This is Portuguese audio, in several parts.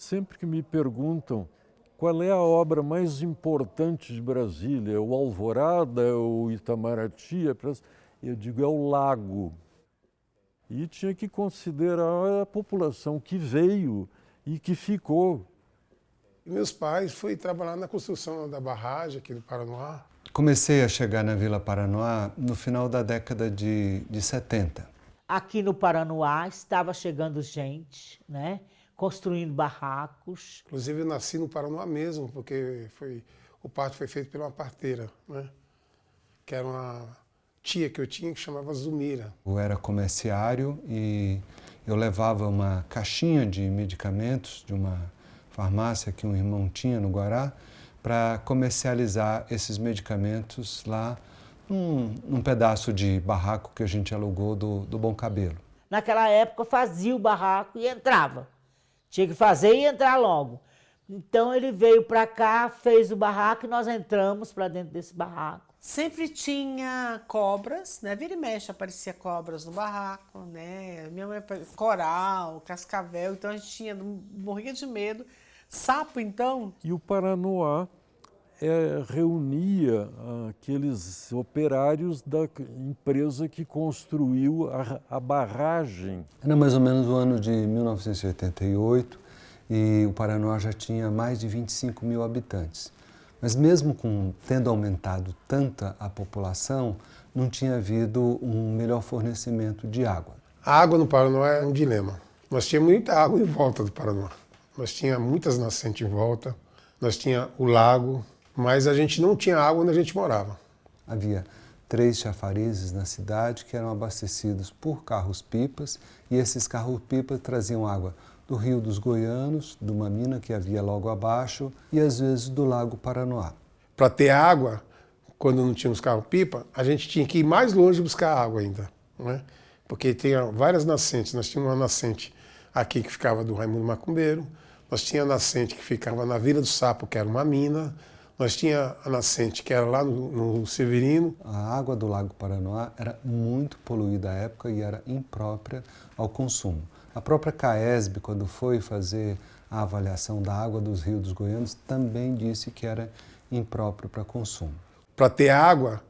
Sempre que me perguntam qual é a obra mais importante de Brasília, é o Alvorada, é o Itamaraty, eu digo é o Lago. E tinha que considerar a população que veio e que ficou. Meus pais foram trabalhar na construção da barragem aqui do Paranoá. Comecei a chegar na Vila Paranoá no final da década de 70. Aqui no Paranoá estava chegando gente, né? Construindo barracos. Inclusive eu nasci no Paranoá mesmo, porque o parto foi feito por uma parteira, né? Que era uma tia que eu tinha que chamava Zumira. Eu era comerciário e eu levava uma caixinha de medicamentos de uma farmácia que um irmão tinha no Guará para comercializar esses medicamentos lá num pedaço de barraco que a gente alugou do Bom Cabelo. Naquela época fazia o barraco e entrava. Tinha que fazer e entrar logo. Então ele veio para cá, fez o barraco e nós entramos para dentro desse barraco. Sempre tinha cobras, né? Vira e mexe aparecia cobras no barraco, né? Minha mãe coral, cascavel, então a gente morria de medo. Sapo, então. E o Paranoá reunia aqueles operários da empresa que construiu a barragem. Era mais ou menos o ano de 1988 e o Paranoá já tinha mais de 25 mil habitantes. Mas mesmo tendo aumentado tanta a população, não tinha havido um melhor fornecimento de água. A água no Paranoá é um dilema. Nós tínhamos muita água em volta do Paranoá. Nós tínhamos muitas nascentes em volta, nós tínhamos o lago, mas a gente não tinha água onde a gente morava. Havia 3 chafarizes na cidade que eram abastecidos por carros-pipas e esses carros-pipas traziam água do Rio dos Goianos, de uma mina que havia logo abaixo e às vezes do Lago Paranoá. Para ter água, quando não tinha os carros-pipa, a gente tinha que ir mais longe buscar água ainda, né? Porque tinha várias nascentes. Nós tínhamos uma nascente aqui que ficava do Raimundo Macumbeiro, nós tínhamos a nascente que ficava na Vila do Sapo, que era uma mina, nós tínhamos a nascente que era lá no Severino. A água do Lago Paranoá era muito poluída à época e era imprópria ao consumo. A própria CAESB, quando foi fazer a avaliação da água dos rios dos Goianos, também disse que era impróprio para consumo. Para ter água,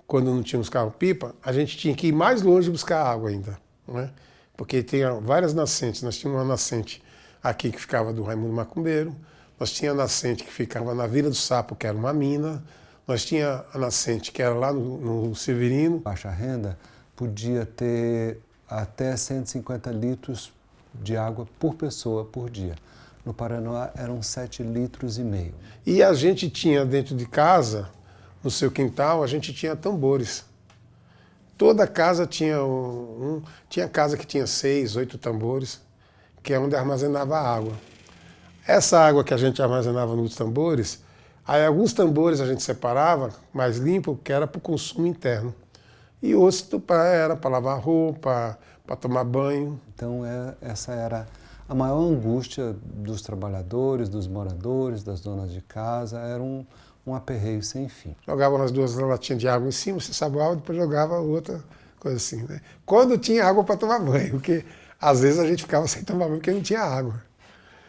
quando não tinha os carros-pipa, a gente tinha que ir mais longe buscar água ainda, né? Porque tinha várias nascentes. Nós tínhamos uma nascente aqui que ficava do Raimundo Macumbeiro, nós tínhamos a nascente que ficava na Vila do Sapo, que era uma mina, nós tínhamos a nascente que era lá no Severino. Baixa renda podia ter até 150 litros de água por pessoa por dia. No Paranoá eram 7,5 litros. E a gente tinha dentro de casa, no seu quintal, a gente tinha tambores. Toda casa tinha tinha casa que tinha 6, 8 tambores, que é onde armazenava a água. Essa água que a gente armazenava nos tambores, aí alguns tambores a gente separava, mais limpo, que era para o consumo interno. E outros era para lavar roupa, para tomar banho. Então essa era a maior angústia dos trabalhadores, dos moradores, das donas de casa, era um aperreio sem fim. Jogavam as 2 latinhas de água em cima, você saboava, depois jogava outra coisa assim, né? Quando tinha água para tomar banho, porque às vezes a gente ficava sem tomar banho porque não tinha água.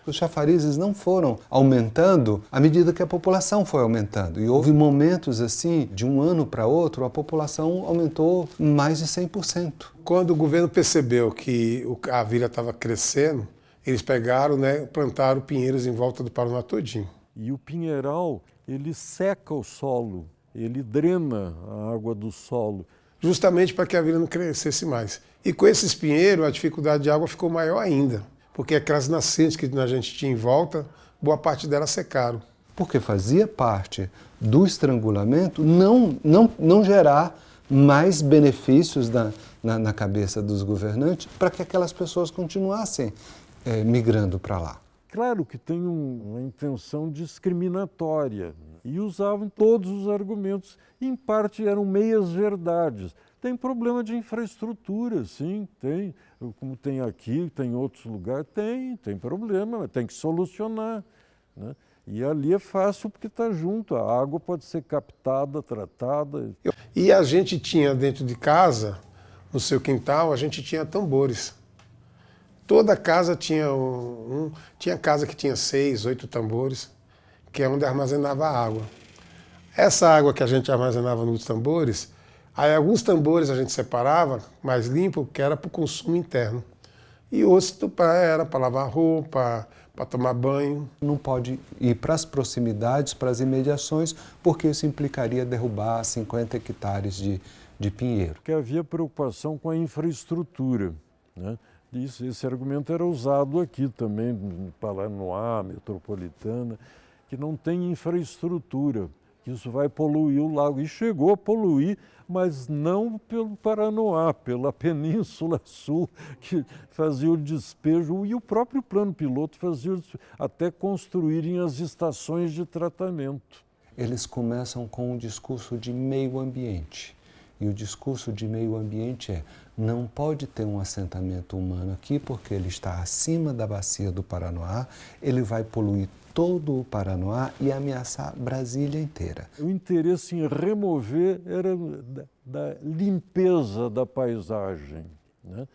Os chafarizes não foram aumentando à medida que a população foi aumentando. E houve momentos assim, de um ano para outro, a população aumentou mais de 100%. Quando o governo percebeu que a vila estava crescendo, eles pegaram, né, plantaram pinheiros em volta do Paraná todinho. E o pinheiral, ele seca o solo, ele drena a água do solo. Justamente para que a vila não crescesse mais. E com esses pinheiros, a dificuldade de água ficou maior ainda. Porque aquelas nascentes que a gente tinha em volta, boa parte delas secaram. Porque fazia parte do estrangulamento não gerar mais benefícios na cabeça dos governantes para que aquelas pessoas continuassem migrando para lá. Claro que tem uma intenção discriminatória e usavam todos os argumentos, em parte eram meias verdades. Tem problema de infraestrutura, sim, tem. Como tem aqui, tem em outros lugares, tem problema, mas tem que solucionar, né? E ali é fácil porque está junto, a água pode ser captada, tratada. E a gente tinha dentro de casa, no seu quintal, a gente tinha tambores. Toda casa tinha tinha casa que tinha 6, 8 tambores, que é onde armazenava a água. Essa água que a gente armazenava nos tambores, aí alguns tambores a gente separava, mais limpo, que era para o consumo interno. E outros era para lavar roupa, para tomar banho. Não pode ir para as proximidades, para as imediações, porque isso implicaria derrubar 50 hectares de pinheiro. Porque havia preocupação com a infraestrutura, né? Esse argumento era usado aqui também, em Paranoá, Metropolitana, que não tem infraestrutura, que isso vai poluir o lago. E chegou a poluir, mas não pelo Paranoá, pela Península Sul, que fazia o despejo, e o próprio plano piloto fazia até construírem as estações de tratamento. Eles começam com um discurso de meio ambiente. E o discurso de meio ambiente é: não pode ter um assentamento humano aqui porque ele está acima da bacia do Paranoá, ele vai poluir todo o Paranoá e ameaçar Brasília inteira. O interesse em remover era da limpeza da paisagem, né?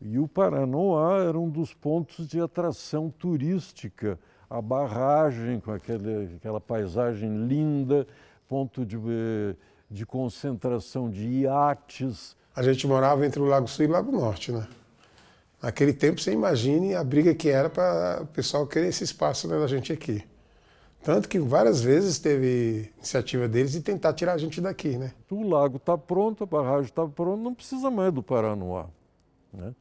E o Paranoá era um dos pontos de atração turística, a barragem com aquela paisagem linda, ponto de concentração de iates. A gente morava entre o Lago Sul e o Lago Norte, né? Naquele tempo, você imagine a briga que era para o pessoal querer esse espaço, né, da gente aqui. Tanto que várias vezes teve iniciativa deles de tentar tirar a gente daqui, né? O lago está pronto, a barragem está pronta, não precisa mais do Paranoá, né?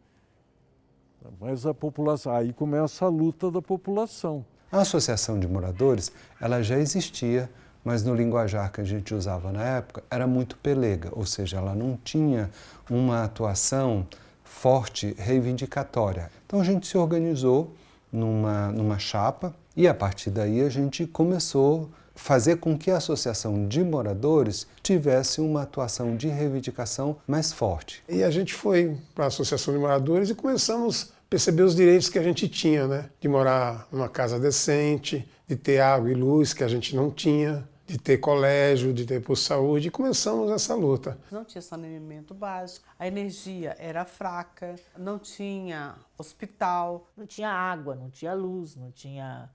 Mas a população, aí começa a luta da população. A associação de moradores, ela já existia, mas no linguajar que a gente usava na época era muito pelega, ou seja, ela não tinha uma atuação forte, reivindicatória. Então a gente se organizou numa chapa e a partir daí a gente começou a fazer com que a associação de moradores tivesse uma atuação de reivindicação mais forte. E a gente foi para a associação de moradores e começamos a perceber os direitos que a gente tinha, né? De morar numa casa decente, de ter água e luz que a gente não tinha, de ter colégio, de ter posto de saúde, e começamos essa luta. Não tinha saneamento básico, a energia era fraca, não tinha hospital. Não tinha água, não tinha luz, não tinha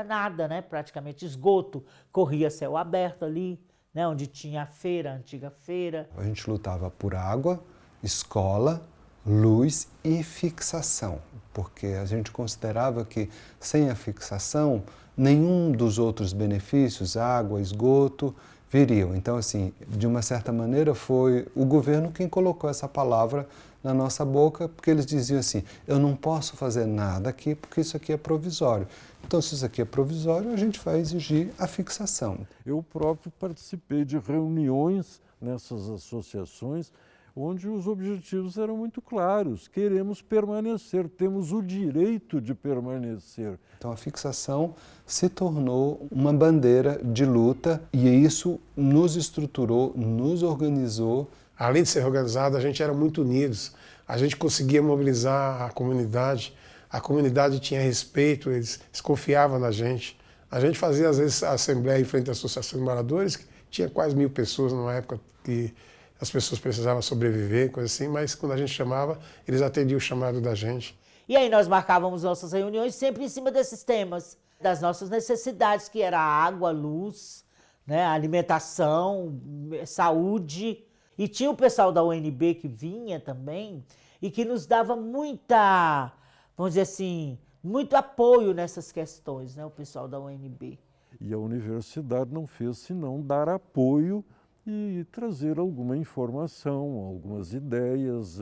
nada, né? Praticamente esgoto, corria céu aberto ali, né? Onde tinha a feira, a antiga feira. A gente lutava por água, escola, luz e fixação, porque a gente considerava que sem a fixação nenhum dos outros benefícios, água, esgoto, viriam. Então, assim, de uma certa maneira foi o governo quem colocou essa palavra na nossa boca, porque eles diziam assim: eu não posso fazer nada aqui porque isso aqui é provisório. Então, se isso aqui é provisório, a gente vai exigir a fixação. Eu próprio participei de reuniões nessas associações onde os objetivos eram muito claros. Queremos permanecer, temos o direito de permanecer. Então a fixação se tornou uma bandeira de luta e isso nos estruturou, nos organizou. Além de ser organizado, a gente era muito unidos. A gente conseguia mobilizar a comunidade tinha respeito, eles confiavam na gente. A gente fazia, às vezes, a assembleia em frente à Associação de Moradores, que tinha quase 1000 pessoas numa época que as pessoas precisavam sobreviver, coisa assim, mas quando a gente chamava, eles atendiam o chamado da gente. E aí nós marcávamos nossas reuniões sempre em cima desses temas, das nossas necessidades, que era água, luz, né, alimentação, saúde. E tinha o pessoal da UNB que vinha também e que nos dava muita, vamos dizer assim, muito apoio nessas questões, né, o pessoal da UNB. E a universidade não fez senão dar apoio e trazer alguma informação, algumas ideias,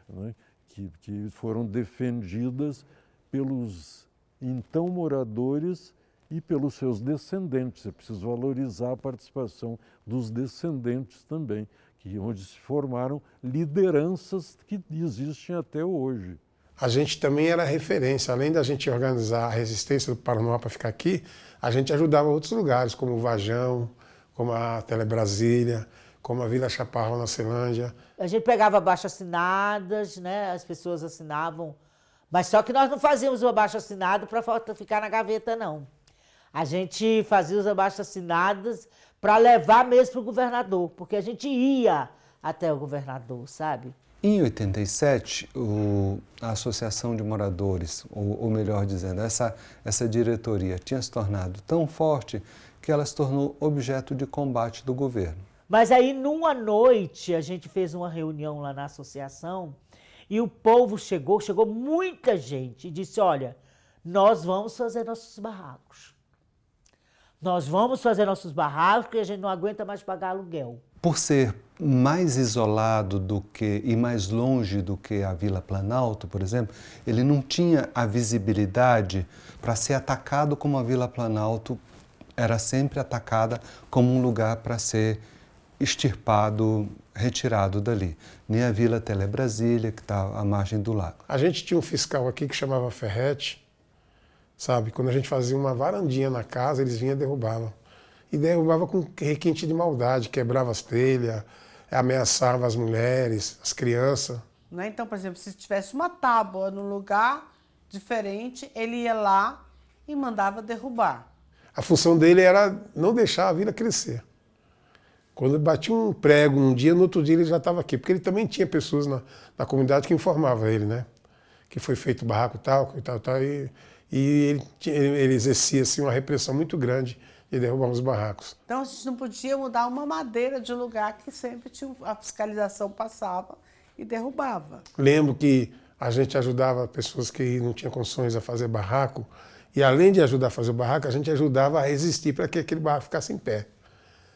né, que foram defendidas pelos então moradores e pelos seus descendentes. É preciso valorizar a participação dos descendentes também, onde se formaram lideranças que existem até hoje. A gente também era referência, além da gente organizar a resistência do Paranoá para ficar aqui, a gente ajudava outros lugares, como o Vajão, como a Telebrasília, como a Vila Chaparral na Ceilândia. A gente pegava abaixo-assinadas, né? As pessoas assinavam, mas só que nós não fazíamos o abaixo-assinado para ficar na gaveta, não. A gente fazia os abaixo-assinados para levar mesmo para o governador, porque a gente ia até o governador, sabe? Em 87, a Associação de Moradores, ou melhor dizendo, essa diretoria tinha se tornado tão forte que ela se tornou objeto de combate do governo. Mas aí, numa noite, a gente fez uma reunião lá na associação e o povo chegou muita gente e disse, olha, nós vamos fazer nossos barracos. Nós vamos fazer nossos barracos porque a gente não aguenta mais pagar aluguel. Por ser mais isolado e mais longe do que a Vila Planalto, por exemplo, ele não tinha a visibilidade para ser atacado como a Vila Planalto era sempre atacada como um lugar para ser extirpado, retirado dali. Nem a Vila Telebrasília, que está à margem do lago. A gente tinha um fiscal aqui que chamava Ferretti, sabe? Quando a gente fazia uma varandinha na casa, eles vinham e derrubavam. E derrubava com requinte de maldade, quebrava as telhas, ameaçava as mulheres, as crianças. Né? Então, por exemplo, se tivesse uma tábua num lugar diferente, ele ia lá e mandava derrubar. A função dele era não deixar a vila crescer. Quando batia um prego um dia, no outro dia ele já estava aqui. Porque ele também tinha pessoas na comunidade que informavam ele, né? Que foi feito barraco tal, e ele exercia assim, uma repressão muito grande de derrubar os barracos. Então a gente não podia mudar uma madeira de lugar que sempre a fiscalização passava e derrubava. Lembro que a gente ajudava pessoas que não tinham condições a fazer barraco, e além de ajudar a fazer o barraco, a gente ajudava a resistir para que aquele barraco ficasse em pé.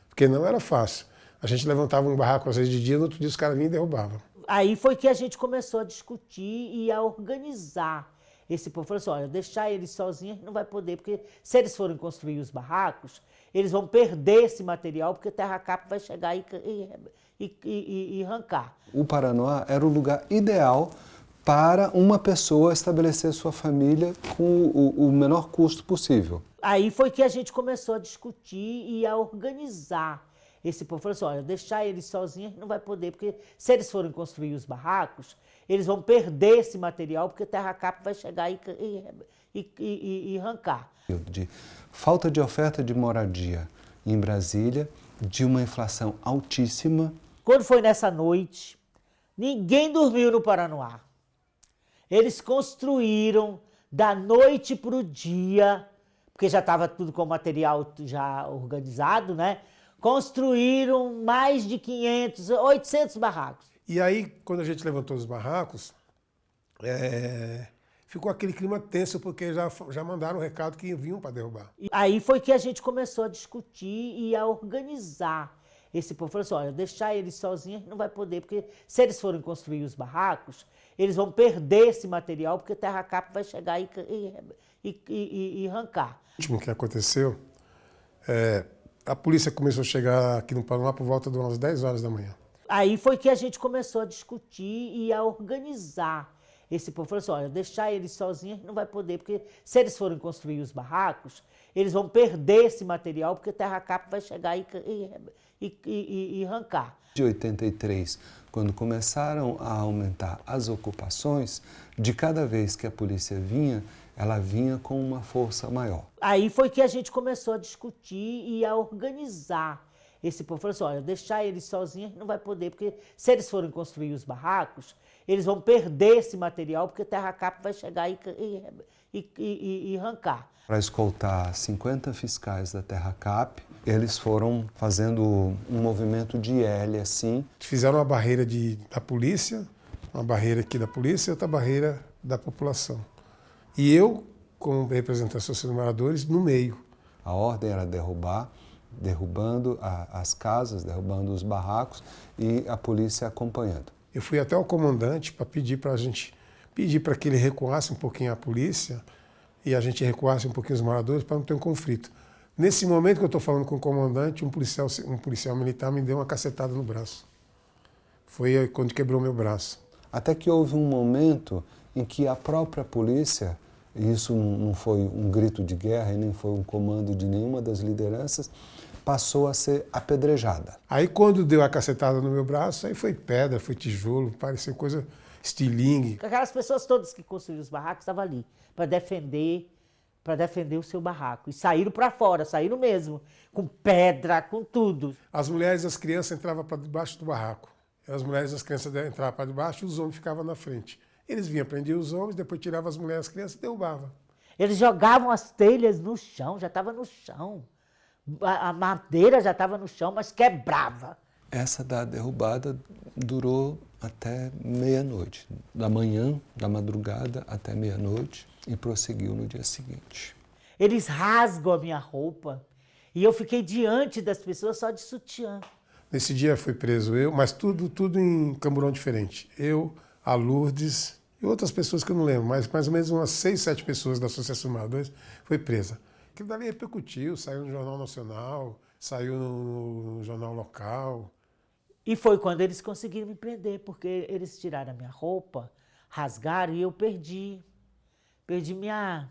Porque não era fácil. A gente levantava um barraco às vezes de dia, no outro dia os caras vinham e derrubavam. Aí foi que a gente começou a discutir e a organizar esse povo. Falou assim, olha, deixar eles sozinhos não vai poder, porque se eles forem construir os barracos, eles vão perder esse material, porque Terra Cap vai chegar e arrancar. O Paranoá era o lugar ideal para uma pessoa estabelecer sua família com o menor custo possível. Aí foi que a gente começou a discutir e a organizar esse povo. Falou assim, olha, deixar eles sozinhos não vai poder, porque se eles forem construir os barracos, eles vão perder esse material, porque Terra Cap vai chegar e arrancar. De falta de oferta de moradia em Brasília, de uma inflação altíssima. Quando foi nessa noite, ninguém dormiu no Paranoá. Eles construíram da noite para o dia, porque já estava tudo com o material já organizado, né? Construíram mais de 500, 800 barracos. E aí, quando a gente levantou os barracos, ficou aquele clima tenso, porque já mandaram um recado que vinham para derrubar. E aí foi que a gente começou a discutir e a organizar esse povo. Falou assim, olha, deixar eles sozinhos não vai poder, porque se eles forem construir os barracos, eles vão perder esse material, porque Terra Cap vai chegar e arrancar. O último que aconteceu, a polícia começou a chegar aqui no Paraná por volta de umas 10 horas da manhã. Aí foi que a gente começou a discutir e a organizar esse povo. Falou assim, olha, deixar eles sozinhos não vai poder, porque se eles forem construir os barracos, eles vão perder esse material, porque Terra Cap vai chegar e arrancar. De 83, quando começaram a aumentar as ocupações, de cada vez que a polícia vinha, ela vinha com uma força maior. Aí foi que a gente começou a discutir e a organizar esse povo. Falou assim, olha, deixar eles sozinhos não vai poder, porque se eles forem construir os barracos, eles vão perder esse material, porque Terra Cap vai chegar e arrancar. Para escoltar 50 fiscais da Terra Cap, eles foram fazendo um movimento de L, assim. Fizeram uma barreira da polícia, uma barreira aqui da polícia e outra barreira da população. E eu, como representante da Associação de Moradores, no meio. A ordem era derrubando as casas, derrubando os barracos e a polícia acompanhando. Eu fui até o comandante para pedir para que ele recuasse um pouquinho a polícia e a gente recuasse um pouquinho os moradores para não ter um conflito. Nesse momento que eu estou falando com o comandante, um policial militar me deu uma cacetada no braço. Foi quando quebrou meu braço. Até que houve um momento em que a própria polícia, e isso não foi um grito de guerra e nem foi um comando de nenhuma das lideranças, passou a ser apedrejada. Aí quando deu a cacetada no meu braço, aí foi pedra, foi tijolo, parecia coisa estilingue. Aquelas pessoas todas que construíram os barracos estavam ali para defender o seu barraco. E saíram para fora, saíram mesmo, com pedra, com tudo. As mulheres e as crianças entravam para debaixo do barraco. As mulheres e as crianças entravam para debaixo e os homens ficavam na frente. Eles vinham, prendiam os homens, depois tiravam as mulheres e as crianças e derrubavam. Eles jogavam as telhas no chão, já estava no chão. A madeira já estava no chão, mas quebrava. Essa da derrubada durou até meia-noite, da manhã, da madrugada até meia-noite, e prosseguiu no dia seguinte. Eles rasgam a minha roupa e eu fiquei diante das pessoas só de sutiã. Nesse dia fui preso eu, mas tudo em Camburão diferente. Eu, a Lourdes e outras pessoas que eu não lembro, mas mais ou menos umas 6, 7 pessoas da Associação Moradores foi presa. Aquilo dali repercutiu, saiu no Jornal Nacional, saiu no jornal local. E foi quando eles conseguiram me prender, porque eles tiraram a minha roupa, rasgaram e eu perdi. Perdi minha...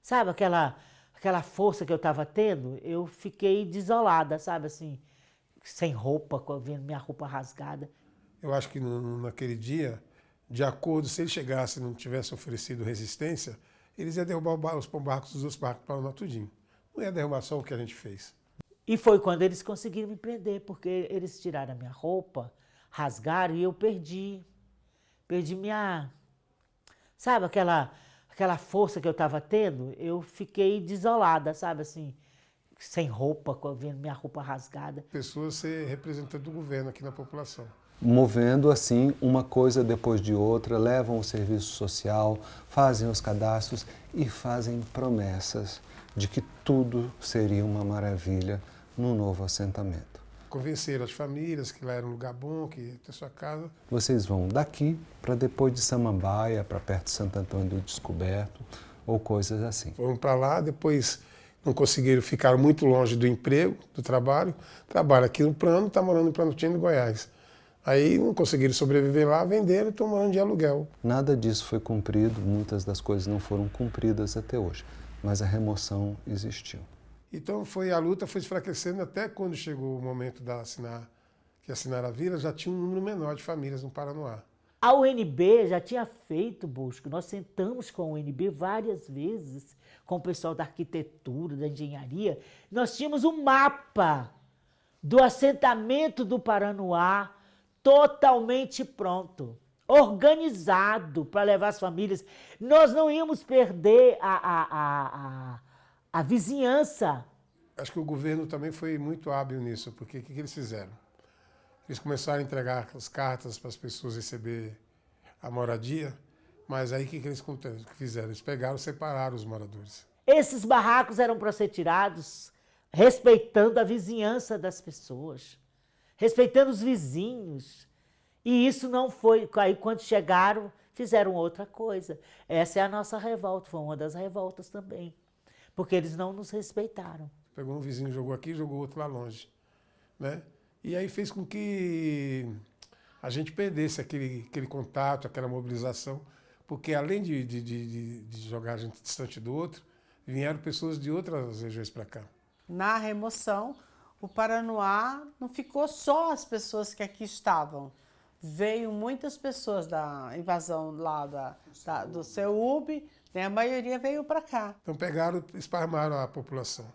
Sabe aquela força que eu estava tendo? Eu fiquei desolada, sabe assim, sem roupa, vendo minha roupa rasgada. Eu acho que naquele dia, de acordo, se ele chegasse e não tivesse oferecido resistência, eles iam derrubar os barcos dos outros barcos para o tudinho. Não ia derrubar só o que a gente fez. E foi quando eles conseguiram me prender, porque eles tiraram a minha roupa, rasgaram e eu perdi. Perdi minha... Sabe aquela força que eu estava tendo? Eu fiquei desolada, sabe assim, sem roupa, vendo minha roupa rasgada. Pessoas ser representante do governo aqui na população. Movendo assim uma coisa depois de outra, levam o serviço social, fazem os cadastros e fazem promessas de que tudo seria uma maravilha no novo assentamento. Convenceram as famílias que lá era um lugar bom, que ia ter sua casa. Vocês vão daqui para depois de Samambaia, para perto de Santo Antônio do Descoberto, ou coisas assim. Foram para lá, depois não conseguiram, ficaram muito longe do emprego, do trabalho. Trabalha aqui no Plano, está morando em Planaltina, Goiás. Aí não conseguiram sobreviver lá, venderam e estão morando de aluguel. Nada disso foi cumprido, muitas das coisas não foram cumpridas até hoje, mas a remoção existiu. Então a luta foi enfraquecendo até quando chegou o momento que assinar a vila, já tinha um número menor de famílias no Paranoá. A UNB já tinha feito, Bosco, nós sentamos com a UNB várias vezes, com o pessoal da arquitetura, da engenharia, nós tínhamos um mapa do assentamento do Paranoá totalmente pronto, organizado para levar as famílias. Nós não íamos perder a vizinhança. Acho que o governo também foi muito hábil nisso, porque o que eles fizeram? Eles começaram a entregar as cartas para as pessoas receber a moradia, mas aí o que eles fizeram? Eles pegaram e separaram os moradores. Esses barracos eram para ser tirados respeitando a vizinhança das pessoas, respeitando os vizinhos. E isso não foi... Aí quando chegaram, fizeram outra coisa. Essa é a nossa revolta, foi uma das revoltas também, porque eles não nos respeitaram. Pegou um vizinho, jogou aqui, jogou outro lá longe, né? E aí fez com que a gente perdesse aquele contato, aquela mobilização, porque além de jogar a gente distante do outro, vieram pessoas de outras regiões para cá. Na remoção, o Paranoá não ficou só as pessoas que aqui estavam. Veio muitas pessoas da invasão lá do CEUB, né? A maioria veio para cá. Então pegaram e esparmaram a população,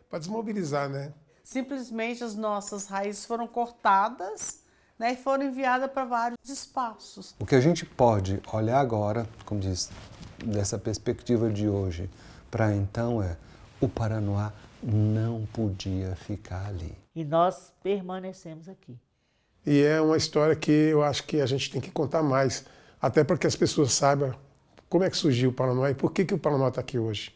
para desmobilizar, né? Simplesmente as nossas raízes foram cortadas, né, e foram enviadas para vários espaços. O que a gente pode olhar agora, como diz, dessa perspectiva de hoje para então o Paranoá não podia ficar ali. E nós permanecemos aqui. E é uma história que eu acho que a gente tem que contar mais, até para que as pessoas saibam como é que surgiu o Paranoá e por que o Paranoá está aqui hoje.